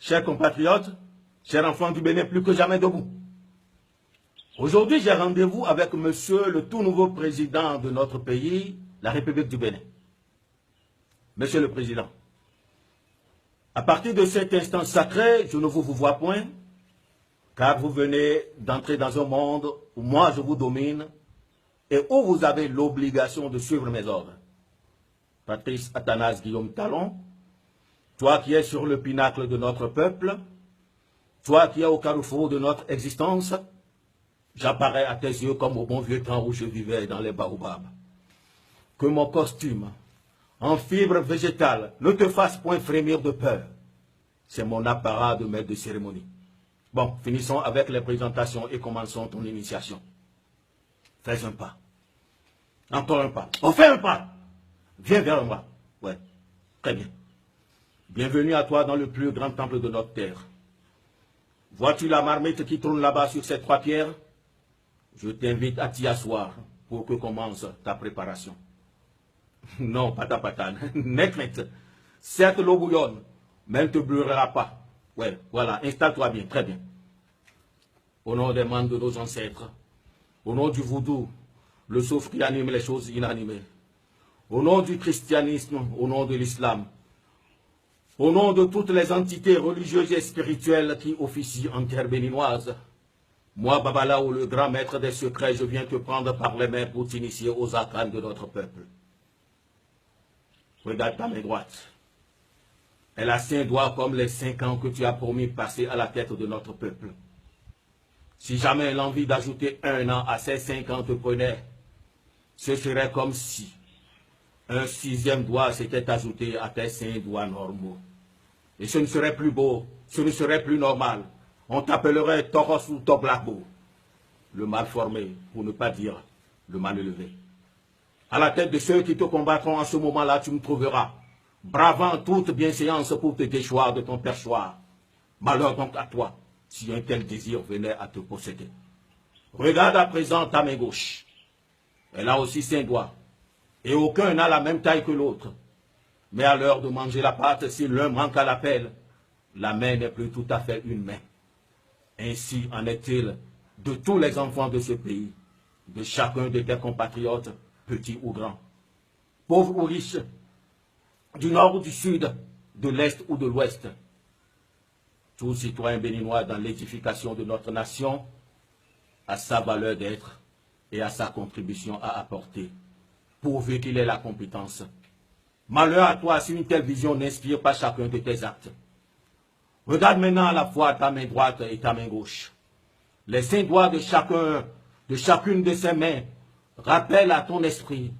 Chers compatriotes, chers enfants du Bénin, plus que jamais debout. Aujourd'hui, j'ai rendez-vous avec monsieur le tout nouveau président de notre pays, la République du Bénin. Monsieur le Président, à partir de cet instant sacré, je ne vous vois point, car vous venez d'entrer dans un monde où moi je vous domine et où vous avez l'obligation de suivre mes ordres. Patrice Athanase Guillaume Talon, toi qui es sur le pinacle de notre peuple, toi qui es au carrefour de notre existence, j'apparais à tes yeux comme au bon vieux temps où je vivais dans les baobabs. Que mon costume, en fibre végétale, ne te fasse point frémir de peur. C'est mon apparat de maître de cérémonie. Bon, finissons avec les présentations et commençons ton initiation. Fais un pas. Encore un pas. On fait un pas. Viens vers moi. Ouais, très bien. Bienvenue à toi dans le plus grand temple de notre terre. Vois-tu la marmite qui tourne là-bas sur ces trois pierres? Je t'invite à t'y asseoir pour que commence ta préparation. Non, pas ta patane. Net. Certes, l'eau bouillonne, mais elle ne te brûlera pas. Ouais, voilà, installe-toi bien, très bien. Au nom des membres de nos ancêtres, au nom du vaudou, le souffle qui anime les choses inanimées, au nom du christianisme, au nom de l'islam, au nom de toutes les entités religieuses et spirituelles qui officient en terre béninoise, moi, Babalao, le grand maître des secrets, je viens te prendre par les mains pour t'initier aux arcanes de notre peuple. Regarde ta main droite. Elle a 5 doigts comme les 5 ans que tu as promis passer à la tête de notre peuple. Si jamais l'envie d'ajouter 1 an à ces 5 ans te prenait, ce serait comme si un 6e doigt s'était ajouté à tes 5 doigts normaux. Et ce ne serait plus beau, ce ne serait plus normal. On t'appellerait Toros ou Toblabo, le mal formé, pour ne pas dire le mal élevé. À la tête de ceux qui te combattront en ce moment-là, tu me trouveras, bravant toute bienséance pour te déchoir de ton perchoir. Malheur donc à toi, si un tel désir venait à te posséder. Regarde à présent ta main gauche. Elle a aussi 5 doigts, et aucun n'a la même taille que l'autre. Mais à l'heure de manger la pâte, si l'un manque à l'appel, la main n'est plus tout à fait une main. Ainsi en est-il de tous les enfants de ce pays, de chacun de tes compatriotes, petits ou grands, pauvres ou riches, du nord ou du sud, de l'est ou de l'ouest. Tout citoyen béninois dans l'édification de notre nation a sa valeur d'être et a sa contribution à apporter, pourvu qu'il ait la compétence. Malheur à toi si une telle vision n'inspire pas chacun de tes actes. Regarde maintenant à la fois ta main droite et ta main gauche. Les 5 doigts de chacune de ces mains rappellent à ton esprit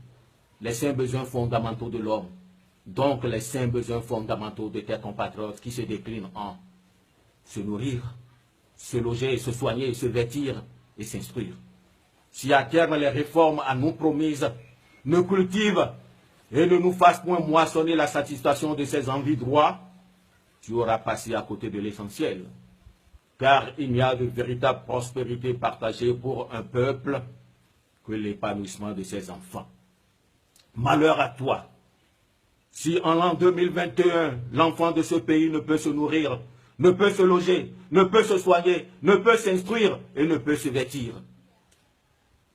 les 5 besoins fondamentaux de l'homme. Donc les 5 besoins fondamentaux de tes compatriotes qui se déclinent en se nourrir, se loger, se soigner, se vêtir et s'instruire. Si à terme les réformes à nous promises ne cultivent et ne nous fassent point moissonner la satisfaction de ces envies droits, tu auras passé à côté de l'essentiel. Car il n'y a de véritable prospérité partagée pour un peuple que l'épanouissement de ses enfants. Malheur à toi, si en l'an 2021, l'enfant de ce pays ne peut se nourrir, ne peut se loger, ne peut se soigner, ne peut s'instruire et ne peut se vêtir.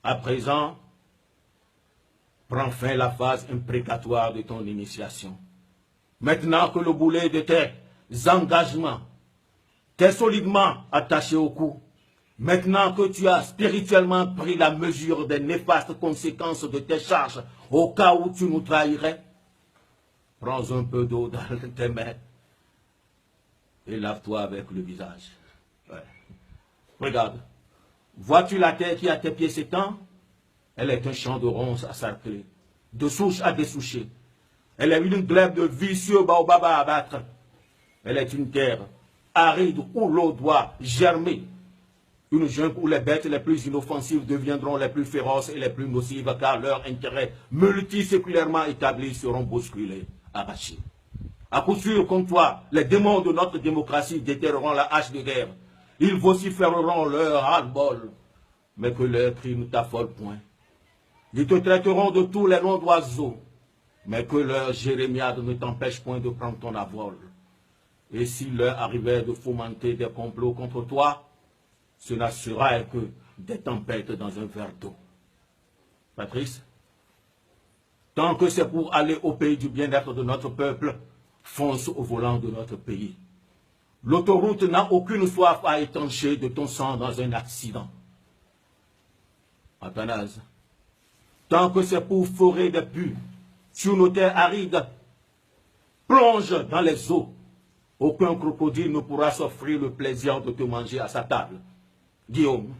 À présent, prends fin la phase imprécatoire de ton initiation. Maintenant que le boulet de tes engagements t'est solidement attaché au cou, maintenant que tu as spirituellement pris la mesure des néfastes conséquences de tes charges au cas où tu nous trahirais, prends un peu d'eau dans tes mains et lave-toi avec le visage. Ouais. Regarde, vois-tu la terre qui à tes pieds s'étend? Elle est un champ de ronces à sarcler, de souche à dessoucher. Elle est une glèbe de vicieux baobabs à abattre. Elle est une terre aride où l'eau doit germer. Une jungle où les bêtes les plus inoffensives deviendront les plus féroces et les plus nocives car leurs intérêts multiséculairement établis seront bousculés, arrachés. À coup sûr, comme toi, les démons de notre démocratie déterreront la hache de guerre. Ils vociféreront leur ras-le-bol, mais que leur cri ne t'affole point. Ils te traiteront de tous les noms d'oiseaux, mais que leur jérémiade ne t'empêche point de prendre ton avol. Et s'il leur arrivait de fomenter des complots contre toi, ce ne sera que des tempêtes dans un verre d'eau. Patrice, tant que c'est pour aller au pays du bien-être de notre peuple, fonce au volant de notre pays. L'autoroute n'a aucune soif à étancher de ton sang dans un accident. Athanase, tant que c'est pour forer des puits sur nos terres arides, plonge dans les eaux. Aucun crocodile ne pourra s'offrir le plaisir de te manger à sa table. Guillaume,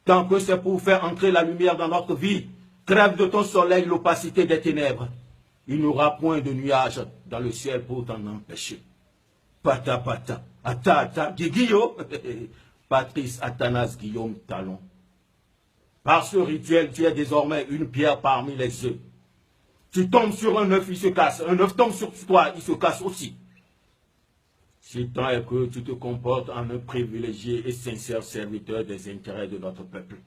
tant que c'est pour faire entrer la lumière dans notre vie, crève de ton soleil l'opacité des ténèbres. Il n'y aura point de nuages dans le ciel pour t'en empêcher. Pata pata, ata, Guillaume, Patrice Athanase Guillaume Talon. Par ce rituel, tu es désormais une pierre parmi les œufs. Tu tombes sur un œuf, il se casse. Un œuf tombe sur toi, il se casse aussi. Si tant est que tu te comportes en un privilégié et sincère serviteur des intérêts de notre peuple.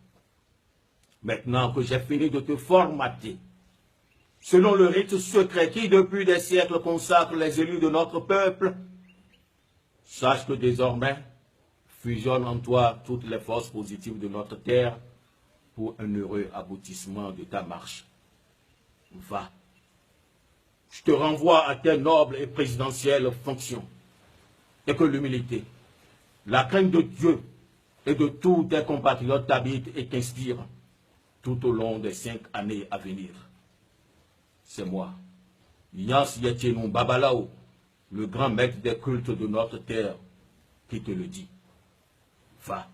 Maintenant que j'ai fini de te formater, selon le rite secret qui depuis des siècles consacre les élus de notre peuple, sache que désormais fusionnent en toi toutes les forces positives de notre terre pour un heureux aboutissement de ta marche. Va. Je te renvoie à tes nobles et présidentielles fonctions. Et que l'humilité, la crainte de Dieu et de tous tes compatriotes t'habitent et t'inspirent tout au long des 5 années à venir. C'est moi, Yans Yetchenou Babalao, le grand maître des cultes de notre terre, qui te le dit. Va.